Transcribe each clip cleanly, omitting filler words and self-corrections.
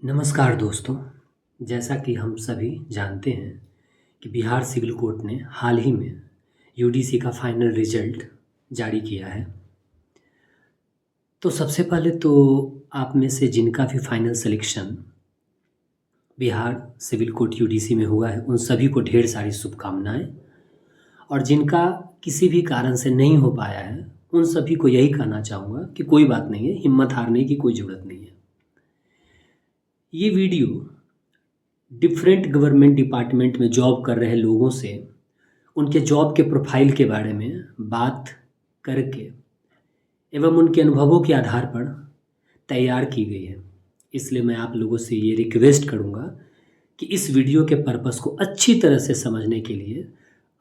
नमस्कार दोस्तों। जैसा कि हम सभी जानते हैं कि बिहार सिविल कोर्ट ने हाल ही में यूडीसी का फाइनल रिजल्ट जारी किया है। तो सबसे पहले तो आप में से जिनका भी final selection Bihar civil court UDC में हुआ है, उन सभी को ढेर सारी शुभकामनाएं। और जिनका किसी भी कारण से नहीं हो पाया है, उन सभी को यही कहना चाहूँगा कि कोई बात नहीं है, हिम्मत हारने की कोई ज़रूरत नहीं है। ये वीडियो डिफरेंट गवर्नमेंट डिपार्टमेंट में जॉब कर रहे लोगों से उनके जॉब के प्रोफाइल के बारे में बात करके एवं उनके अनुभवों के आधार पर तैयार की गई है। इसलिए मैं आप लोगों से ये रिक्वेस्ट करूँगा कि इस वीडियो के पर्पस को अच्छी तरह से समझने के लिए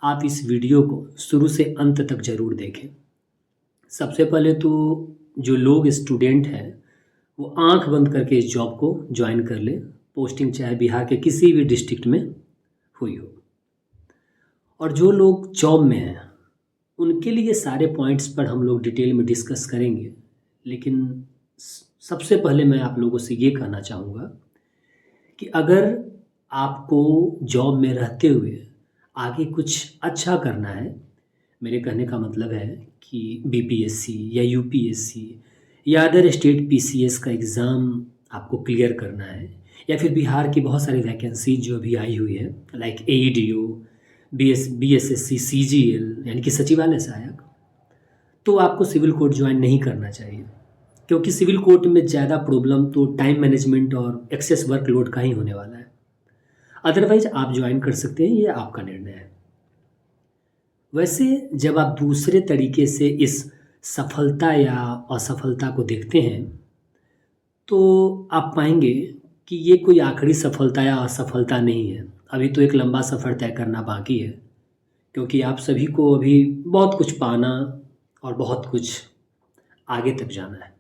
आप इस वीडियो को शुरू से अंत तक ज़रूर देखें। सबसे पहले तो जो लोग स्टूडेंट हैं वो आंख बंद करके इस जॉब को ज्वाइन कर लें, पोस्टिंग चाहे बिहार के किसी भी डिस्ट्रिक्ट में हुई हो। और जो लोग जॉब में हैं उनके लिए सारे पॉइंट्स पर हम लोग डिटेल में डिस्कस करेंगे, लेकिन सबसे पहले मैं आप लोगों से ये कहना चाहूँगा कि अगर आपको जॉब में रहते हुए आगे कुछ अच्छा करना है, मेरे कहने का मतलब है कि बीपीएससी या यूपीएससी या अदर स्टेट पीसीएस का एग्ज़ाम आपको क्लियर करना है, या फिर बिहार की बहुत सारी वैकेंसी जो अभी आई हुई है लाइक एईडीओ, बीएसएससी, सीजीएल यानी कि सचिवालय सहायक, तो आपको सिविल कोर्ट ज्वाइन नहीं करना चाहिए, क्योंकि सिविल कोर्ट में ज़्यादा प्रॉब्लम तो टाइम मैनेजमेंट और एक्सेस वर्कलोड का ही होने वाला है। अदरवाइज आप ज्वाइन कर सकते हैं, ये आपका निर्णय है। वैसे जब आप दूसरे तरीके से इस सफलता या असफलता को देखते हैं तो आप पाएंगे कि ये कोई आखिरी सफलता या असफलता नहीं है। अभी तो एक लंबा सफ़र तय करना बाकी है, क्योंकि आप सभी को अभी बहुत कुछ पाना और बहुत कुछ आगे तक जाना है।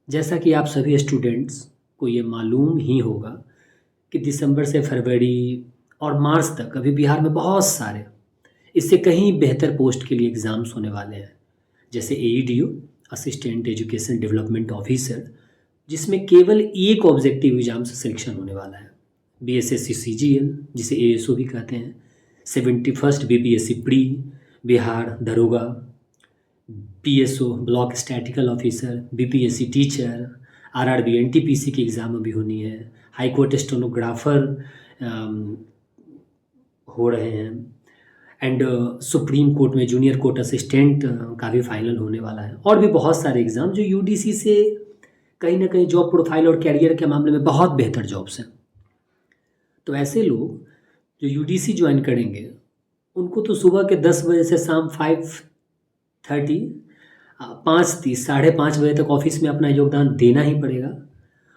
जैसा कि आप सभी स्टूडेंट्स को ये मालूम ही होगा कि दिसंबर से फरवरी और मार्च तक अभी बिहार में बहुत सारे इससे कहीं बेहतर पोस्ट के लिए एग्ज़ाम्स होने वाले हैं, जैसे एईडीओ, असिस्टेंट एजुकेशन डेवलपमेंट ऑफिसर, जिसमें केवल एक ऑब्जेक्टिव एग्जाम से सिलेक्शन होने वाला है। बीएसएससी सीजीएल, जिसे एएसओ भी कहते हैं, 71st बीपीएससी प्री बिहार दरोगा, PSO block statistical officer, BPSC teacher, RRB NTPC की एग्ज़ाम अभी होनी है, हाई कोर्ट स्टेनोग्राफर हो रहे हैं, एंड सुप्रीम कोर्ट में जूनियर कोर्ट असिस्टेंट का भी फाइनल होने वाला है, और भी बहुत सारे एग्ज़ाम जो यूडीसी से कहीं ना कहीं जॉब प्रोफाइल और कैरियर के मामले में बहुत बेहतर जॉब्स हैं। तो ऐसे लोग जो यूडीसी ज्वाइन करेंगे उनको तो सुबह के 10 बजे से शाम 5:30, 5:30, 5:30 बजे तक ऑफिस में अपना योगदान देना ही पड़ेगा।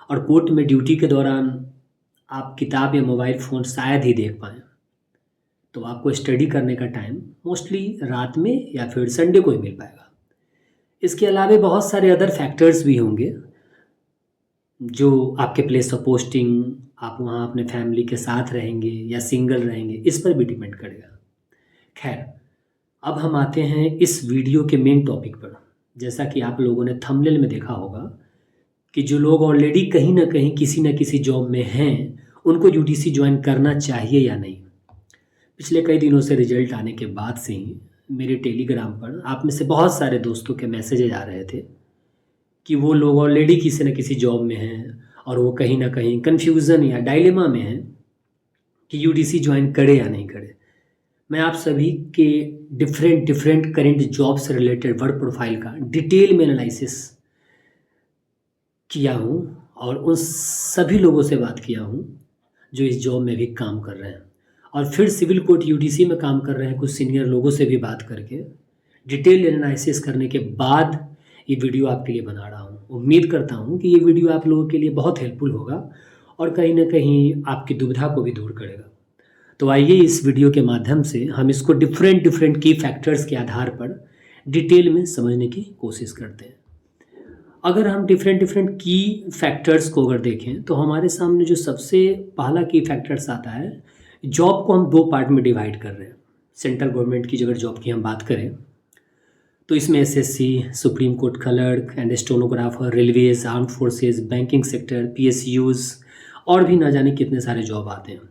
और कोर्ट में ड्यूटी के दौरान आप किताब या मोबाइल फ़ोन शायद ही देख पाएँ, तो आपको स्टडी करने का टाइम मोस्टली रात में या फिर संडे को ही मिल पाएगा। इसके अलावा बहुत सारे अदर फैक्टर्स भी होंगे, जो आपके प्लेस ऑफ पोस्टिंग, आप वहाँ अपने फैमिली के साथ रहेंगे या सिंगल रहेंगे, इस पर भी डिपेंड करेगा। खैर, अब हम आते हैं इस वीडियो के मेन टॉपिक पर। जैसा कि आप लोगों ने थंबनेल में देखा होगा कि जो लोग ऑलरेडी कहीं ना कहीं किसी न किसी जॉब में हैं उनको यूडीसी ज्वाइन करना चाहिए या नहीं। पिछले कई दिनों से रिजल्ट आने के बाद से ही मेरे टेलीग्राम पर आप में से बहुत सारे दोस्तों के मैसेजेज आ रहे थे कि वो लोग ऑलरेडी किसी न किसी जॉब में हैं और वो कहीं ना कहीं कन्फ्यूज़न या डायलेमा में हैं कि यूडीसी ज्वाइन करे या नहीं करे। मैं आप सभी के डिफरेंट करेंट जॉब से रिलेटेड वर्क प्रोफाइल का डिटेल में एनालिसिस किया हूँ और उन सभी लोगों से बात किया हूँ जो इस जॉब में भी काम कर रहे हैं, और फिर सिविल कोर्ट यूडीसी में काम कर रहे हैं कुछ सीनियर लोगों से भी बात करके डिटेल एनालिसिस करने के बाद ये वीडियो आपके लिए बना रहा हूँ। उम्मीद करता हूँ कि ये वीडियो आप लोगों के लिए बहुत हेल्पफुल होगा और कहीं ना कहीं आपकी दुविधा को भी दूर करेगा। तो आइए इस वीडियो के माध्यम से हम इसको डिफरेंट की फैक्टर्स के आधार पर डिटेल में समझने की कोशिश करते हैं। अगर हम डिफरेंट की फैक्टर्स को अगर देखें तो हमारे सामने जो सबसे पहला की फैक्टर्स आता है, जॉब को हम दो पार्ट में डिवाइड कर रहे हैं। सेंट्रल गवर्नमेंट की अगर जॉब की हम बात करें तो इसमें SSC, supreme court clerk and stenographer, railways, arm forces, banking sector, PSUs और भी ना जाने कितने सारे जॉब आते हैं।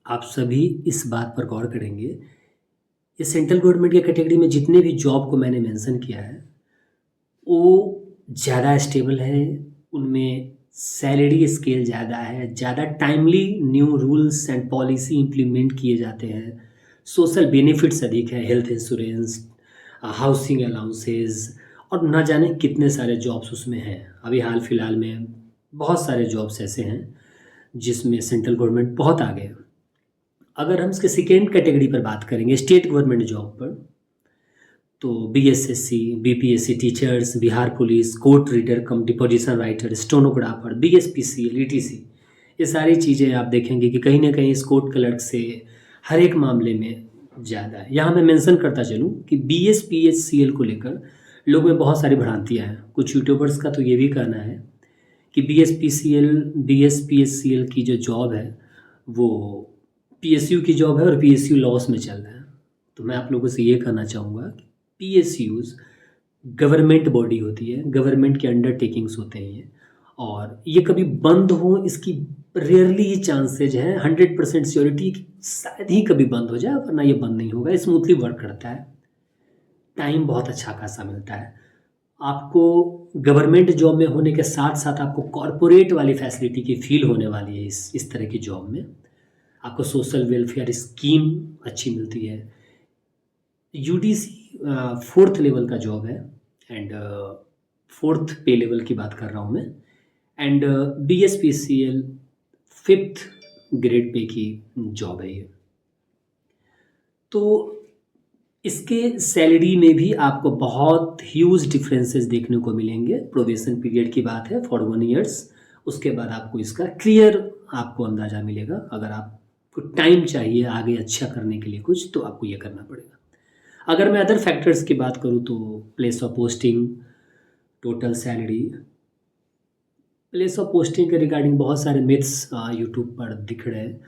आप सभी इस बात पर गौर करेंगे, इस सेंट्रल गवर्नमेंट की कैटेगरी में जितने भी जॉब को मैंने मेंशन किया है वो ज़्यादा स्टेबल है, उनमें सैलरी स्केल ज़्यादा है, ज़्यादा timely new rules and policy implement किए जाते हैं, सोशल बेनिफिट्स अधिक है, हेल्थ इंश्योरेंस, हाउसिंग अलाउंसेस और ना जाने कितने सारे जॉब्स उसमें हैं। अभी हाल फिलहाल में बहुत सारे जॉब्स ऐसे हैं जिसमें सेंट्रल गवर्नमेंट बहुत आगे है। अगर हम इसके सेकेंड कैटेगरी पर बात करेंगे, स्टेट गवर्नमेंट जॉब पर, तो BSSC, BPSC teachers, Bihar police, court reader cum deposition writer, stenographer, BSPCL, etc, ये सारी चीज़ें आप देखेंगे कि कहीं ना कहीं इस कोर्ट क्लर्क से हर एक मामले में ज़्यादा है। यहाँ मैं मेंशन करता चलूँ कि बीएसपीएचसीएल को लेकर लोगों में बहुत सारी भ्रांतियाँ हैं। कुछ यूट्यूबर्स का तो ये भी कहना है कि बीएसपीएचसीएल की जो जॉब है वो पीएसयू की जॉब है और पीएसयू लॉस में चल रहा है। तो मैं आप लोगों से ये कहना चाहूँगा कि पीएसयूज गवर्नमेंट बॉडी होती है, गवर्नमेंट के अंडरटेकिंग्स होते हैं ये, और ये कभी बंद हो इसकी रेयरली ही चांसेज है। 100% श्योरिटी शायद ही कभी बंद हो जाए, वरना ये बंद नहीं होगा। स्मूथली वर्क करता है, टाइम बहुत अच्छा खासा मिलता है आपको। गवर्नमेंट जॉब में होने के साथ साथ आपको कॉरपोरेट वाली फैसिलिटी की फील होने वाली है इस तरह की जॉब में। आपको सोशल वेलफेयर स्कीम अच्छी मिलती है। यूडीसी फोर्थ लेवल का जॉब है एंड फोर्थ पे लेवल की बात कर रहा हूँ मैं, एंड बीएसपीसीएल फिफ्थ ग्रेड पे की जॉब है ये। तो इसके सैलरी में भी आपको बहुत ह्यूज डिफरेंसेस देखने को मिलेंगे। प्रोबेशन पीरियड की बात है फॉर 1 ईयर्स, उसके बाद आपको इसका क्लियर आपको अंदाज़ा मिलेगा। अगर आपको टाइम चाहिए आगे अच्छा करने के लिए कुछ, तो आपको ये करना पड़ेगा। अगर मैं अदर फैक्टर्स की बात करूँ तो place of posting, total salary, place of posting के रिगार्डिंग बहुत सारे मिथ्स यूट्यूब पर दिख रहे हैं।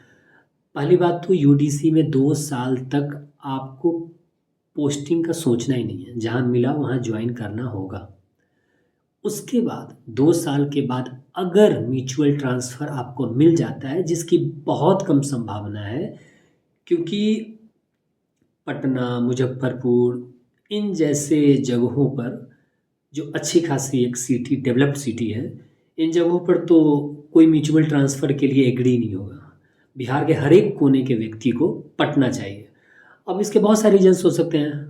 पहली बात तो यूडीसी में 2 साल तक आपको पोस्टिंग का सोचना ही नहीं है, जहाँ मिला वहाँ ज्वाइन करना होगा। उसके बाद 2 साल के बाद अगर म्यूचुअल ट्रांसफ़र आपको मिल जाता है, जिसकी बहुत कम संभावना है, क्योंकि पटना, मुजफ्फरपुर इन जैसे जगहों पर जो अच्छी खासी एक सिटी, डेवलप्ड सिटी है, इन जगहों पर तो कोई म्यूचुअल ट्रांसफ़र के लिए एग्री नहीं होगा। बिहार के हर एक कोने के व्यक्ति को पटना चाहिए। अब इसके बहुत सारे रीजन्स हो सकते हैं।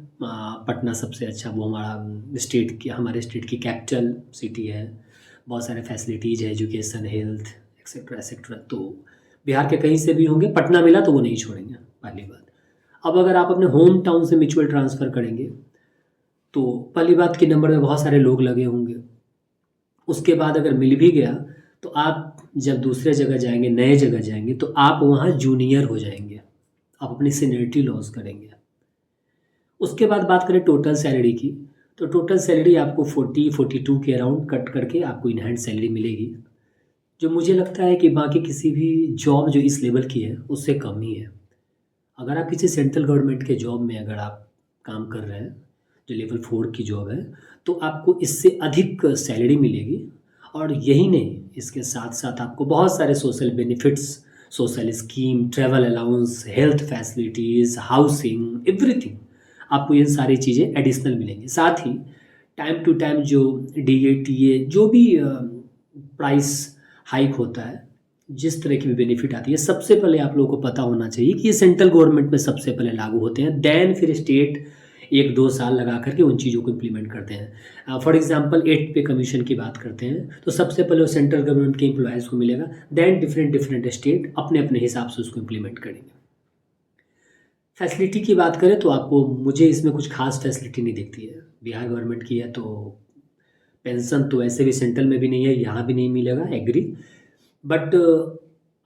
पटना सबसे अच्छा, वो हमारे स्टेट की कैपिटल सिटी है, बहुत सारे फैसिलिटीज़ है, एजुकेशन, हेल्थ एक्सेट्रा एक्सेट्रा। तो बिहार के कहीं से भी होंगे, पटना मिला तो वो नहीं छोड़ेंगे, पहली बात। अब अगर आप अपने होम टाउन से म्यूचुअल ट्रांसफ़र करेंगे तो पहली बात कि नंबर में बहुत सारे लोग लगे होंगे। उसके बाद अगर मिल भी गया तो आप जब दूसरे जगह जाएंगे, नए जगह जाएंगे, तो आप वहाँ जूनियर हो जाएंगे, आप अपनी सीनियरिटी लॉस करेंगे। उसके बाद बात करें टोटल सैलरी की, तो टोटल सैलरी आपको 42 के अराउंड कट करके आपको इन हैंड सैलरी मिलेगी, जो मुझे लगता है कि बाकी किसी भी जॉब जो इस लेवल की है उससे कम ही है। अगर आप किसी सेंट्रल गवर्नमेंट के जॉब में अगर आप काम कर रहे हैं, जो लेवल 4 की जॉब है, तो आपको इससे अधिक सैलरी मिलेगी। और यही नहीं, इसके साथ साथ आपको बहुत सारे social benefits, social scheme, travel allowance, health facilities, housing, everything, आपको ये सारी चीज़ें एडिशनल मिलेंगी। साथ ही टाइम टू टाइम जो DA जो भी प्राइस हाइक होता है, जिस तरह की भी बेनिफिट आती है, सबसे पहले आप लोगों को पता होना चाहिए कि ये सेंट्रल गवर्नमेंट में सबसे पहले लागू होते हैं, देन फिर स्टेट 1-2 साल लगा करके उन चीज़ों को इम्प्लीमेंट करते हैं। फॉर एग्जांपल 8 पे कमीशन की बात करते हैं, तो सबसे पहले वो सेंट्रल गवर्नमेंट के एम्प्लॉयज़ को मिलेगा, देन डिफरेंट स्टेट अपने अपने हिसाब से उसको इम्प्लीमेंट करेंगे। फैसिलिटी की बात करें तो आपको, मुझे इसमें कुछ खास फैसिलिटी नहीं दिखती है। बिहार गवर्नमेंट की है तो पेंशन तो ऐसे भी सेंट्रल में भी नहीं है, यहाँ भी नहीं मिलेगा, एग्री। बट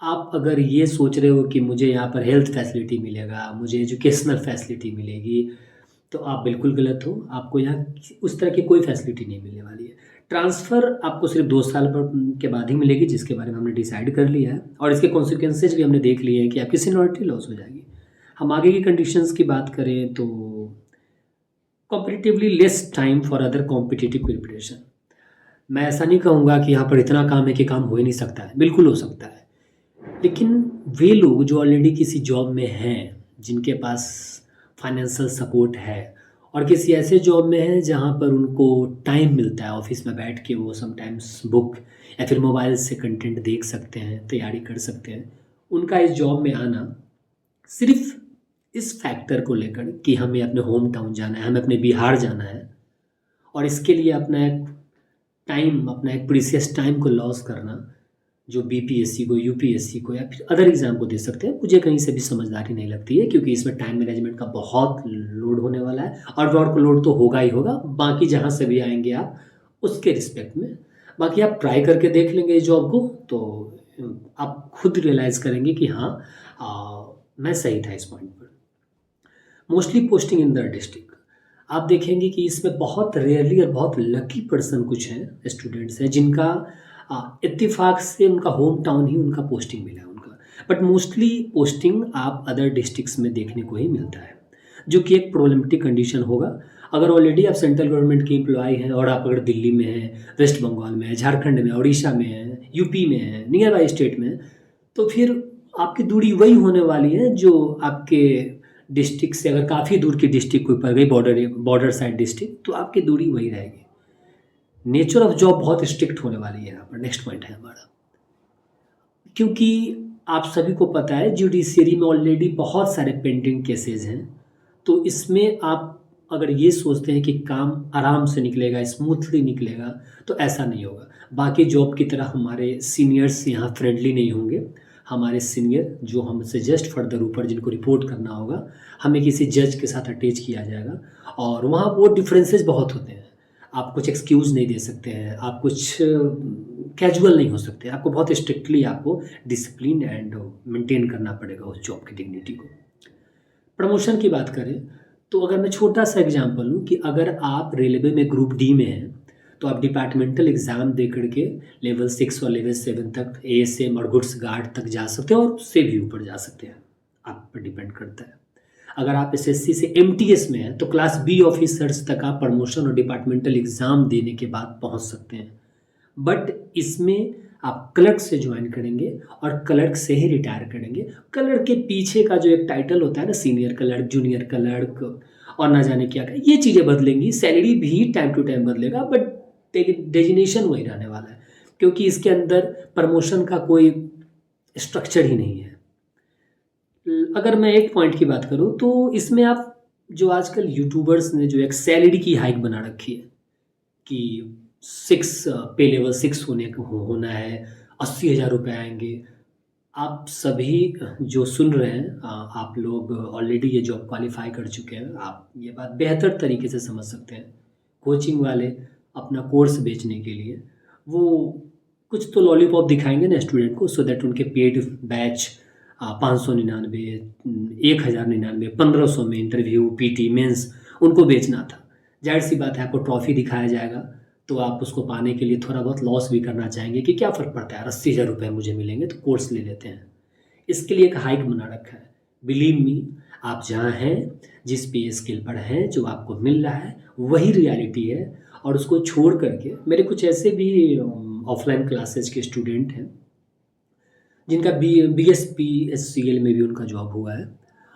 आप अगर ये सोच रहे हो कि मुझे यहाँ पर हेल्थ फैसिलिटी मिलेगा, मुझे एजुकेशनल फैसिलिटी मिलेगी, तो आप बिल्कुल गलत हो। आपको यहाँ उस तरह की कोई फैसिलिटी नहीं मिलने वाली है। ट्रांसफ़र आपको सिर्फ 2 साल के बाद ही मिलेगी, जिसके बारे में हमने डिसाइड कर लिया है, और इसके कॉन्सिक्वेंसेज भी हमने देख लिए हैं कि आपकी सीनियरिटी लॉस हो जाएगी। हम आगे की कंडीशंस की बात करें तो competitively less time for other competitive preparation. मैं ऐसा नहीं कहूँगा कि यहाँ पर इतना काम है कि काम हो ही नहीं सकता है, बिल्कुल हो सकता है। लेकिन वे लोग जो ऑलरेडी किसी जॉब में हैं, जिनके पास फाइनेंशियल सपोर्ट है और किसी ऐसे जॉब में हैं जहाँ पर उनको टाइम मिलता है ऑफिस में बैठ के वो समटाइम्स बुक या फिर मोबाइल से कंटेंट देख सकते हैं, तैयारी कर सकते हैं, उनका इस जॉब में आना सिर्फ इस फैक्टर को लेकर कि हमें अपने होम टाउन जाना है, हमें अपने बिहार जाना है और इसके लिए अपना एक प्रीसियस टाइम को लॉस करना, जो बीपीएससी को, यूपीएससी को या फिर अदर एग्ज़ाम को दे सकते हैं, मुझे कहीं से भी समझदारी नहीं लगती है, क्योंकि इसमें टाइम मैनेजमेंट का बहुत लोड होने वाला है और वर्क लोड तो होगा ही होगा। बाकी जहाँ से भी आएंगे आप उसके रिस्पेक्ट में, बाकी आप ट्राई करके देख लेंगे इस जॉब को तो आप खुद रियलाइज़ करेंगे कि हाँ, मैं सही था इस पॉइंट पर। Mostly posting in the district, आप देखेंगे कि इसमें बहुत रेयरली और बहुत लकी पर्सन कुछ हैं, स्टूडेंट्स हैं जिनका इत्तेफाक से उनका होम टाउन ही उनका पोस्टिंग मिला है उनका। बट मोस्टली पोस्टिंग आप अदर डिस्ट्रिक्ट्स में देखने को ही मिलता है, जो कि एक प्रॉब्लमेटिक कंडीशन होगा। अगर ऑलरेडी आप सेंट्रल गवर्नमेंट के एम्प्लॉय हैं और आप अगर दिल्ली में हैं, वेस्ट बंगाल में है, झारखंड में, उड़ीसा में है, यूपी में है, नियर बाई स्टेट में, तो फिर आपकी दूरी वही होने वाली है जो आपके डिस्ट्रिक्ट से, अगर काफ़ी दूर की डिस्ट्रिक्ट कोई पड़ गई, बॉर्डर साइड डिस्ट्रिक्ट, तो आपकी दूरी वही रहेगी। नेचर ऑफ जॉब बहुत स्ट्रिक्ट होने वाली है यहाँ पर। नेक्स्ट पॉइंट है हमारा, क्योंकि आप सभी को पता है जुडिशियरी में ऑलरेडी बहुत सारे पेंडिंग केसेस हैं, तो इसमें आप अगर ये सोचते हैं कि काम आराम से निकलेगा, स्मूथली निकलेगा, तो ऐसा नहीं होगा। बाकी जॉब की तरह हमारे सीनियर्स यहाँ फ्रेंडली नहीं होंगे। हमारे सीनियर जो हमसे जस्ट फर्दर ऊपर जिनको रिपोर्ट करना होगा, हमें किसी जज के साथ अटैच किया जाएगा और वहाँ वो डिफरेंसेस बहुत होते हैं। आप कुछ एक्सक्यूज़ नहीं दे सकते हैं, आप कुछ कैजुअल नहीं हो सकते, आपको बहुत स्ट्रिक्टली आपको डिसिप्लिन एंड मेंटेन करना पड़ेगा उस जॉब की डिग्निटी को। प्रमोशन की बात करें तो अगर मैं छोटा सा एग्जांपल लूँ कि अगर आप रेलवे में ग्रुप डी में हैं, तो आप डिपार्टमेंटल एग्ज़ाम दे करके लेवल 6 और लेवल 7 तक एएसएम और गुड्स गार्ड तक जा सकते हैं और उससे भी ऊपर जा सकते हैं, आप पर डिपेंड करता है। अगर आप एसएससी से एमटीएस में हैं तो क्लास बी ऑफिसर्स तक आप प्रमोशन और डिपार्टमेंटल एग्ज़ाम देने के बाद पहुंच सकते हैं। बट इसमें आप क्लर्क से ज्वाइन करेंगे और क्लर्क से ही रिटायर करेंगे। क्लर्क के पीछे का जो एक टाइटल होता है ना, सीनियर क्लर्क, जूनियर क्लर्क और ना जाने क्या, ये चीज़ें बदलेंगी, सैलरी भी टाइम टू टाइम बदलेगा, बट डेजिग्नेशन वही रहने वाला है, क्योंकि इसके अंदर प्रमोशन का कोई स्ट्रक्चर ही नहीं है। अगर मैं एक पॉइंट की बात करूँ तो इसमें आप जो आजकल यूट्यूबर्स ने जो एक सैलरी की हाइक बना रखी है कि 6 पे लेवल 6 होना है, 80,000 रुपये आएंगे। आप सभी जो सुन रहे हैं, आप लोग ऑलरेडी ये जॉब क्वालिफाई कर चुके हैं, आप ये बात बेहतर तरीके से समझ सकते हैं। कोचिंग वाले अपना कोर्स बेचने के लिए वो कुछ तो लॉलीपॉप दिखाएंगे ना स्टूडेंट को, सो दैट उनके पेड बैच 599, 1099, 1500 में इंटरव्यू, पीटी, मेंस उनको बेचना था। जाहिर सी बात है आपको ट्रॉफी दिखाया जाएगा तो आप उसको पाने के लिए थोड़ा बहुत लॉस भी करना चाहेंगे कि क्या फ़र्क पड़ता है, 80,000 रुपये मुझे मिलेंगे तो कोर्स ले लेते हैं। इसके लिए एक हाइक बना रखा है। बिलीव मी, आप जहाँ हैं, जिस पे स्केल पर हैं, जो आपको मिल रहा है वही रियलिटी है। और उसको छोड़ करके मेरे कुछ ऐसे भी ऑफलाइन क्लासेज के स्टूडेंट हैं जिनका बीएसपी एससीएल में भी उनका जॉब हुआ है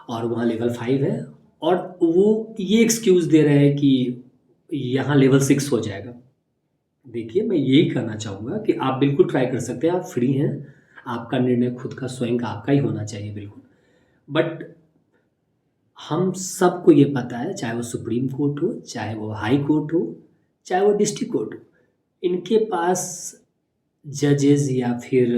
और वहाँ लेवल 5 है, और वो ये एक्सक्यूज़ दे रहे हैं कि यहाँ लेवल 6 हो जाएगा। देखिए, मैं यही कहना चाहूँगा कि आप बिल्कुल ट्राई कर सकते हैं, आप फ्री हैं, आपका निर्णय खुद का स्वयं का आपका ही होना चाहिए बिल्कुल। बट हम सबको ये पता है, चाहे वो सुप्रीम कोर्ट हो, चाहे वो हाई कोर्ट हो, चाहे वो डिस्ट्रिक्ट कोर्ट हो, इनके पास जजेस या फिर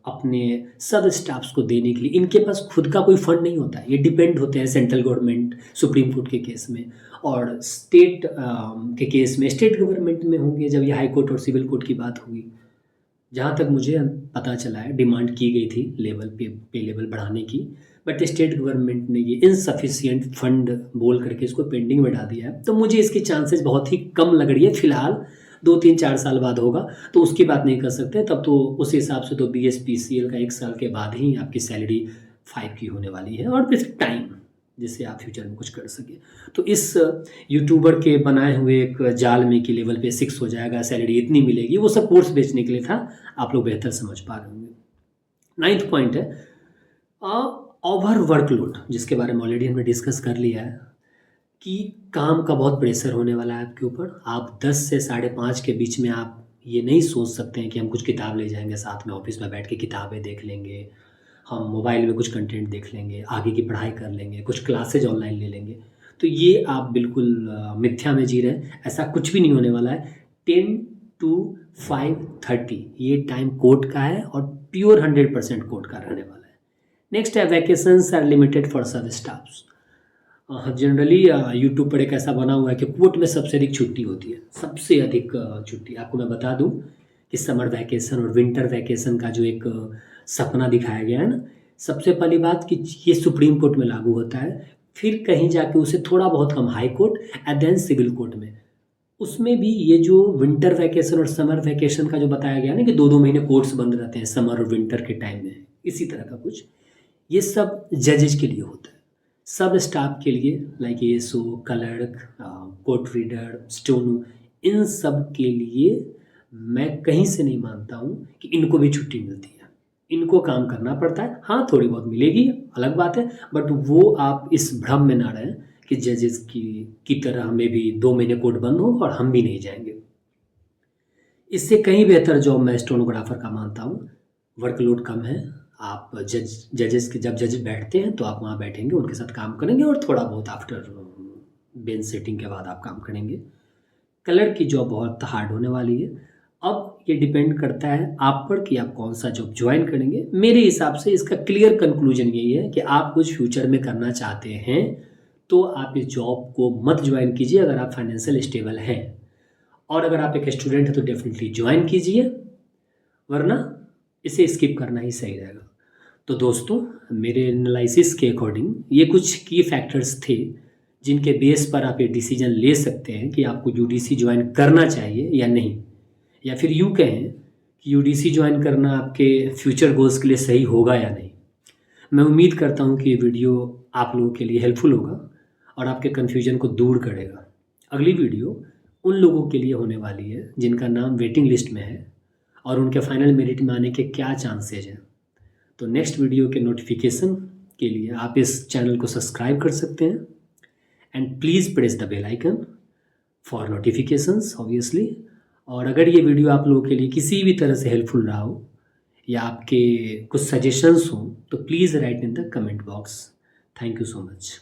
अपने सब स्टाफ्स को देने के लिए इनके पास खुद का कोई फंड नहीं होता है। ये डिपेंड होते हैं सेंट्रल गवर्नमेंट, सुप्रीम कोर्ट के केस में, और स्टेट के केस में स्टेट गवर्नमेंट में होंगे जब ये हाई कोर्ट और सिविल कोर्ट की बात होगी। जहाँ तक मुझे पता चला है, डिमांड की गई थी लेवल पे लेवल बढ़ाने की, बट स्टेट गवर्नमेंट ने ये इनसफिशिएंट फंड बोल करके इसको पेंडिंग में डाल दिया है। तो मुझे इसकी चांसेस बहुत ही कम लग रही है फिलहाल। 2-3-4 साल बाद होगा तो उसकी बात नहीं कर सकते, तब तो उस हिसाब से तो BSPCL का 1 साल के बाद ही आपकी सैलरी 5 की होने वाली है, और फिर टाइम जिससे आप फ्यूचर में कुछ कर सकें। तो इस यूट्यूबर के बनाए हुए एक जाल में कि लेवल पे 6 हो जाएगा, सैलरी इतनी मिलेगी, वो सब कोर्स बेचने के लिए था। आप लोग बेहतर समझ पा रहे होंगे। 9th पॉइंट है ओवर वर्कलोड, जिसके बारे में ऑलरेडी हमने डिस्कस कर लिया है कि काम का बहुत प्रेशर होने वाला है आपके ऊपर। आप 10 से 5:30 के बीच में आप ये नहीं सोच सकते हैं कि हम कुछ किताब ले जाएंगे साथ में, ऑफिस में बैठ के किताबें देख लेंगे, हम मोबाइल में कुछ कंटेंट देख लेंगे, आगे की पढ़ाई कर लेंगे, कुछ क्लासेज ऑनलाइन ले लेंगे। तो ये आप बिल्कुल मिथ्या में जी रहे हैं, ऐसा कुछ भी नहीं होने वाला है। 10 to 5:30 ये टाइम कोर्ट का है और प्योर 100% कोर्ट का रहने वाला है। नेक्स्ट है वैकेशंस आर लिमिटेड फॉर सब स्टाफ्स। जनरली यूट्यूब पर एक ऐसा बना हुआ है कि कोर्ट में सबसे अधिक छुट्टी होती है, सबसे अधिक छुट्टी। आपको मैं बता दूं कि समर वैकेशन और विंटर वैकेशन का जो एक सपना दिखाया गया है ना, सबसे पहली बात कि ये सुप्रीम कोर्ट में लागू होता है, फिर कहीं जाके उसे थोड़ा बहुत कम high court and then civil court में। उसमें भी ये जो विंटर वैकेशन और समर वैकेशन का जो बताया गया ना कि 2-2 महीने कोर्ट्स बंद रहते हैं समर और विंटर के टाइम में, इसी तरह का कुछ, ये सब जजेज के लिए होता है। सब स्टाफ के लिए like ASO, clerk, court reader, steno, इन सब के लिए मैं कहीं से नहीं मानता हूँ कि इनको भी छुट्टी मिलती है। इनको काम करना पड़ता है, हाँ थोड़ी बहुत मिलेगी अलग बात है, बट वो आप इस भ्रम में ना रहें कि जजेस की तरह हमें भी 2 महीने कोर्ट बंद हो और हम भी नहीं जाएंगे। इससे कहीं बेहतर जॉब मैं स्टोनोग्राफर का मानता हूँ। वर्कलोड कम है, आप जजेस के जब जज बैठते हैं तो आप वहाँ बैठेंगे, उनके साथ काम करेंगे और थोड़ा बहुत आफ्टर बेंच सेटिंग के बाद आप काम करेंगे। क्लर्क की जॉब बहुत हार्ड होने वाली है। अब ये डिपेंड करता है आप पर कि आप कौन सा जॉब ज्वाइन करेंगे। मेरे हिसाब से इसका क्लियर कंक्लूजन यही है कि आप कुछ फ्यूचर में करना चाहते हैं तो आप इस जॉब को मत ज्वाइन कीजिए अगर आप फाइनेंशियल स्टेबल हैं, और अगर आप एक स्टूडेंट हैं तो डेफिनेटली ज्वाइन कीजिए, वरना इसे स्किप करना ही सही रहेगा। तो दोस्तों, मेरे एनालिसिस के अकॉर्डिंग ये कुछ की फैक्टर्स थे जिनके बेस पर आप ये डिसीजन ले सकते हैं कि आपको यूडीसी ज्वाइन करना चाहिए या नहीं, या फिर यूँ कहें कि यूडीसी ज्वाइन करना आपके फ्यूचर गोल्स के लिए सही होगा या नहीं। मैं उम्मीद करता हूँ कि ये वीडियो आप लोगों के लिए हेल्पफुल होगा और आपके कन्फ्यूजन को दूर करेगा। अगली वीडियो उन लोगों के लिए होने वाली है जिनका नाम वेटिंग लिस्ट में है और उनके फाइनल मेरिट में आने के क्या चांसेज हैं। तो नेक्स्ट वीडियो के नोटिफिकेशन के लिए आप इस चैनल को सब्सक्राइब कर सकते हैं and please press the bell icon for notifications obviously. और अगर ये वीडियो आप लोगों के लिए किसी भी तरह से हेल्पफुल रहा हो या आपके कुछ सजेशंस हों तो please write in the comment box. Thank you so much.